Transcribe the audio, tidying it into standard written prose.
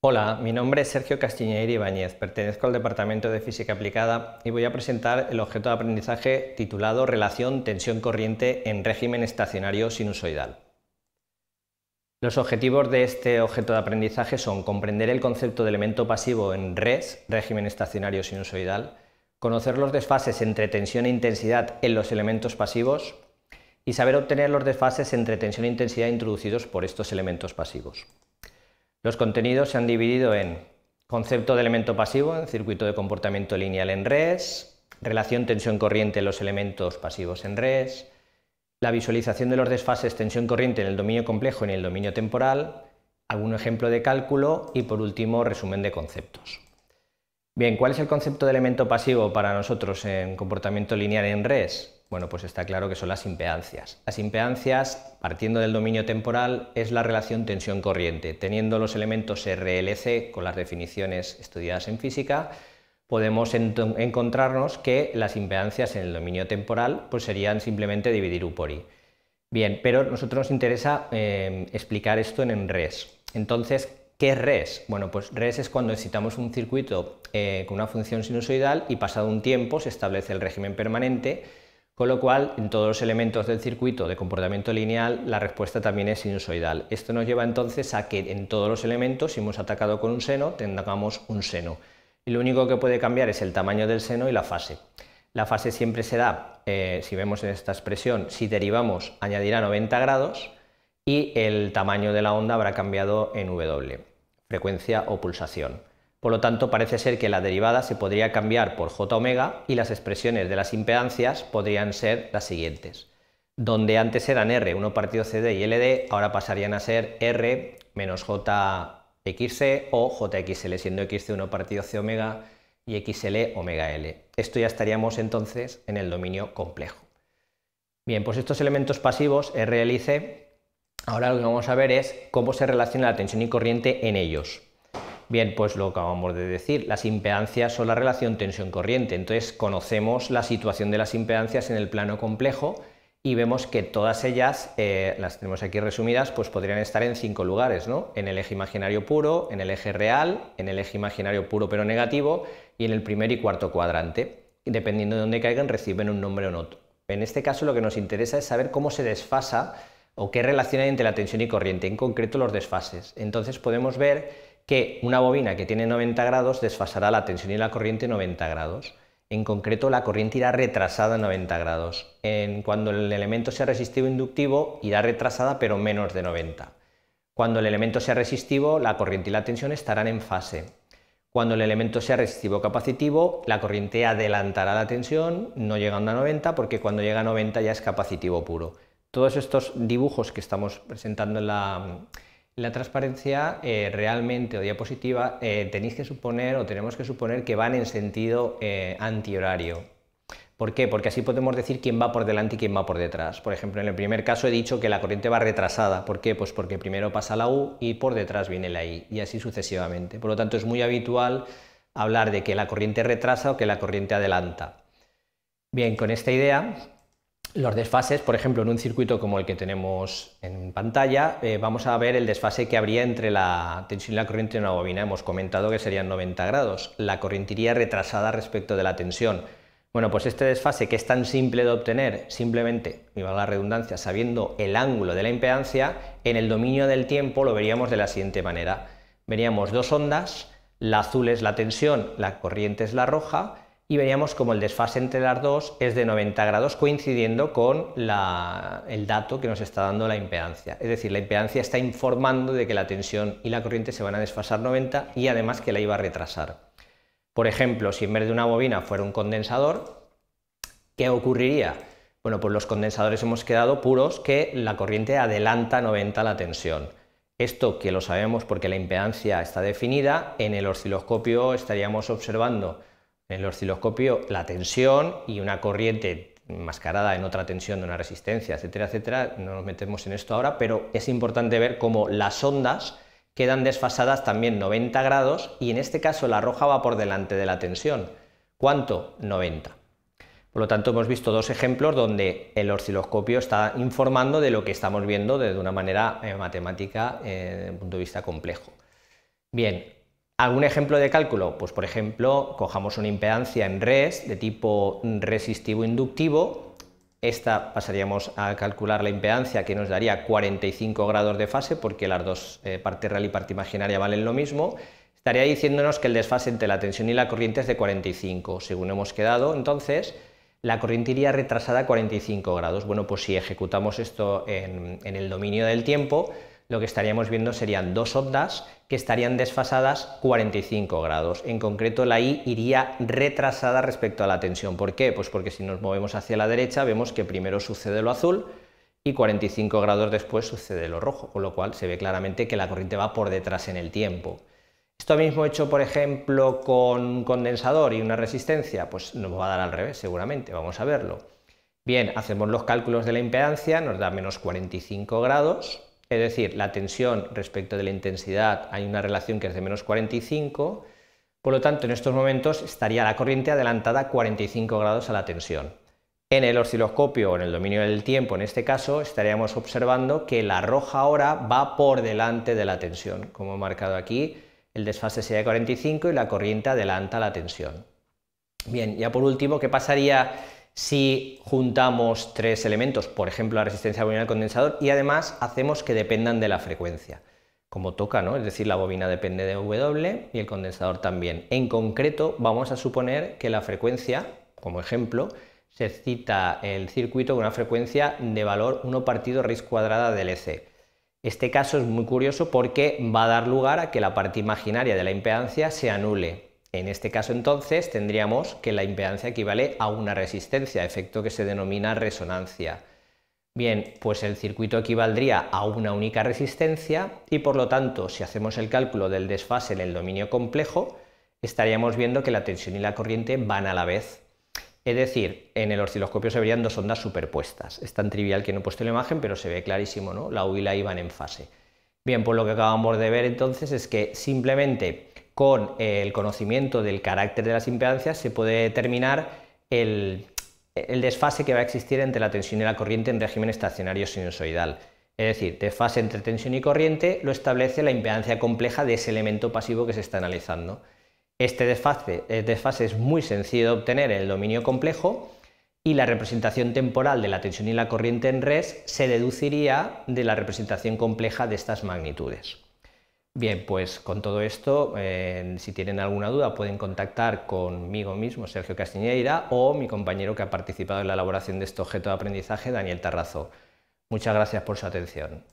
Hola, mi nombre es Sergio Castiñeira Ibáñez, pertenezco al Departamento de Física Aplicada y voy a presentar el objeto de aprendizaje titulado Relación tensión-corriente en régimen estacionario sinusoidal. Los objetivos de este objeto de aprendizaje son comprender el concepto de elemento pasivo en RES, régimen estacionario sinusoidal, conocer los desfases entre tensión e intensidad en los elementos pasivos y saber obtener los desfases entre tensión e intensidad introducidos por estos elementos pasivos. Los contenidos se han dividido en concepto de elemento pasivo en circuito de comportamiento lineal en RES, relación tensión-corriente en los elementos pasivos en RES, la visualización de los desfases tensión-corriente en el dominio complejo y en el dominio temporal, algún ejemplo de cálculo y por último resumen de conceptos. Bien, ¿cuál es el concepto de elemento pasivo para nosotros en comportamiento lineal en RES? Bueno, pues está claro que son las impedancias. Las impedancias, partiendo del dominio temporal, es la relación tensión-corriente. Teniendo los elementos RLC con las definiciones estudiadas en física, podemos encontrarnos que las impedancias en el dominio temporal pues serían simplemente dividir U por I. Bien, pero a nosotros nos interesa explicar esto en RES. Entonces, ¿qué es RES? Bueno, pues RES es cuando excitamos un circuito con una función sinusoidal y pasado un tiempo se establece el régimen permanente, con lo cual en todos los elementos del circuito de comportamiento lineal la respuesta también es sinusoidal. Esto nos lleva entonces a que en todos los elementos, si hemos atacado con un seno, tengamos un seno. Y lo único que puede cambiar es el tamaño del seno y la fase. La fase siempre se da, si vemos en esta expresión, si derivamos añadirá 90 grados y el tamaño de la onda habrá cambiado en W, frecuencia o pulsación. Por lo tanto, parece ser que la derivada se podría cambiar por j omega y las expresiones de las impedancias podrían ser las siguientes. Donde antes eran R, 1 partido CD y LD, ahora pasarían a ser R menos JXC o JXL, siendo XC 1 partido C omega y XL omega L. Esto ya estaríamos entonces en el dominio complejo. Bien, pues estos elementos pasivos, RL y C, ahora lo que vamos a ver es cómo se relaciona la tensión y corriente en ellos. Bien, pues lo que acabamos de decir, las impedancias son la relación tensión-corriente, entonces conocemos la situación de las impedancias en el plano complejo y vemos que todas ellas, las tenemos aquí resumidas, pues podrían estar en 5 lugares, ¿no? En el eje imaginario puro, en el eje real, en el eje imaginario puro pero negativo y en el primer y cuarto cuadrante. Y dependiendo de dónde caigan reciben un nombre o no. En este caso lo que nos interesa es saber cómo se desfasa o qué relación hay entre la tensión y corriente, en concreto los desfases. Entonces podemos ver que una bobina que tiene 90 grados desfasará la tensión y la corriente 90 grados. En concreto, la corriente irá retrasada 90 grados. Cuando el elemento sea resistivo inductivo, irá retrasada pero menos de 90. Cuando el elemento sea resistivo, la corriente y la tensión estarán en fase. Cuando el elemento sea resistivo capacitivo, la corriente adelantará la tensión, no llegando a 90, porque cuando llega a 90 ya es capacitivo puro. Todos estos dibujos que estamos presentando en la transparencia realmente o diapositiva tenéis que suponer o tenemos que suponer que van en sentido antihorario. ¿Por qué? Porque así podemos decir quién va por delante y quién va por detrás. Por ejemplo, en el primer caso he dicho que la corriente va retrasada. ¿Por qué? Pues porque primero pasa la U y por detrás viene la I y así sucesivamente. Por lo tanto, es muy habitual hablar de que la corriente retrasa o que la corriente adelanta. Bien, con esta idea, los desfases, por ejemplo, en un circuito como el que tenemos en pantalla, vamos a ver el desfase que habría entre la tensión y la corriente de una bobina. Hemos comentado que serían 90 grados. La corriente iría retrasada respecto de la tensión. Bueno, pues este desfase, que es tan simple de obtener, simplemente, y valga la redundancia, sabiendo el ángulo de la impedancia, en el dominio del tiempo lo veríamos de la siguiente manera. Veríamos dos ondas, la azul es la tensión, la corriente es la roja, y veríamos como el desfase entre las dos es de 90 grados coincidiendo con el dato que nos está dando la impedancia. Es decir, la impedancia está informando de que la tensión y la corriente se van a desfasar 90 y además que la iba a retrasar. Por ejemplo, si en vez de una bobina fuera un condensador, ¿qué ocurriría? Bueno, pues los condensadores hemos quedado puros que la corriente adelanta 90 la tensión. Esto que lo sabemos porque la impedancia está definida, en el osciloscopio estaríamos observando en el osciloscopio la tensión y una corriente enmascarada en otra tensión de una resistencia, etcétera, etcétera. No nos metemos en esto ahora, pero es importante ver cómo las ondas quedan desfasadas también 90 grados y en este caso la roja va por delante de la tensión. ¿Cuánto? 90. Por lo tanto, hemos visto dos ejemplos donde el osciloscopio está informando de lo que estamos viendo de una manera matemática desde un punto de vista complejo. Bien, ¿algún ejemplo de cálculo? Pues por ejemplo, cojamos una impedancia en res de tipo resistivo-inductivo. Esta pasaríamos a calcular la impedancia, que nos daría 45 grados de fase, porque las dos, parte real y parte imaginaria, valen lo mismo. Estaría diciéndonos que el desfase entre la tensión y la corriente es de 45, según hemos quedado. Entonces, la corriente iría retrasada a 45 grados. Bueno, pues si ejecutamos esto en el dominio del tiempo, lo que estaríamos viendo serían dos ondas que estarían desfasadas 45 grados. En concreto, la I iría retrasada respecto a la tensión. ¿Por qué? Pues porque si nos movemos hacia la derecha, vemos que primero sucede lo azul y 45 grados después sucede lo rojo, con lo cual se ve claramente que la corriente va por detrás en el tiempo. Esto mismo hecho, por ejemplo, con un condensador y una resistencia, pues nos va a dar al revés, seguramente, vamos a verlo. Bien, hacemos los cálculos de la impedancia, nos da menos 45 grados, es decir, la tensión respecto de la intensidad hay una relación que es de menos 45, por lo tanto, en estos momentos estaría la corriente adelantada 45 grados a la tensión. En el osciloscopio o en el dominio del tiempo, en este caso, estaríamos observando que la roja ahora va por delante de la tensión, como he marcado aquí. El desfase sería 45 y la corriente adelanta la tensión. Bien, ya por último, ¿qué pasaría si juntamos tres elementos, por ejemplo la resistencia bobina del condensador, y además hacemos que dependan de la frecuencia? Como toca, ¿no? Es decir, la bobina depende de W y el condensador también. En concreto, vamos a suponer que la frecuencia, como ejemplo, se excita el circuito con una frecuencia de valor 1 partido raíz cuadrada del EC. Este caso es muy curioso porque va a dar lugar a que la parte imaginaria de la impedancia se anule. En este caso entonces tendríamos que la impedancia equivale a una resistencia, efecto que se denomina resonancia. Bien, pues el circuito equivaldría a una única resistencia y por lo tanto, si hacemos el cálculo del desfase en el dominio complejo, estaríamos viendo que la tensión y la corriente van a la vez. Es decir, en el osciloscopio se verían dos ondas superpuestas. Es tan trivial que no he puesto la imagen, pero se ve clarísimo, ¿no? La U y la I van en fase. Bien, pues lo que acabamos de ver entonces es que simplemente con el conocimiento del carácter de las impedancias se puede determinar el desfase que va a existir entre la tensión y la corriente en régimen estacionario sinusoidal. Es decir, desfase entre tensión y corriente lo establece la impedancia compleja de ese elemento pasivo que se está analizando. Este desfase es muy sencillo de obtener en el dominio complejo y la representación temporal de la tensión y la corriente en res se deduciría de la representación compleja de estas magnitudes. Bien, pues con todo esto, si tienen alguna duda pueden contactar conmigo mismo, Sergio Castiñeira, o mi compañero que ha participado en la elaboración de este objeto de aprendizaje, Daniel Tarrazo. Muchas gracias por su atención.